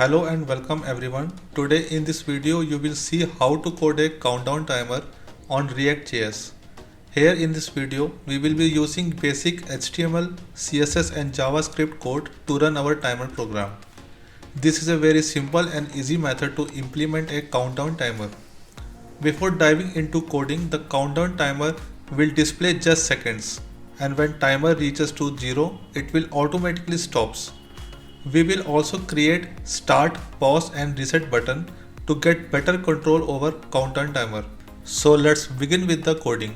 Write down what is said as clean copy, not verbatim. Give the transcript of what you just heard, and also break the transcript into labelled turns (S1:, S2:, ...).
S1: Hello and welcome everyone. Today in this video you will see how to code a countdown timer on ReactJS. Here in this video we will be using basic HTML, CSS and JavaScript code to run our timer program. This is a very simple and easy method to implement a countdown timer. Before diving into coding, the countdown timer will display just seconds, and when timer reaches to 0, it will automatically stops. We will also create start, pause and reset button to get better control over countdown timer. So let's begin with the coding.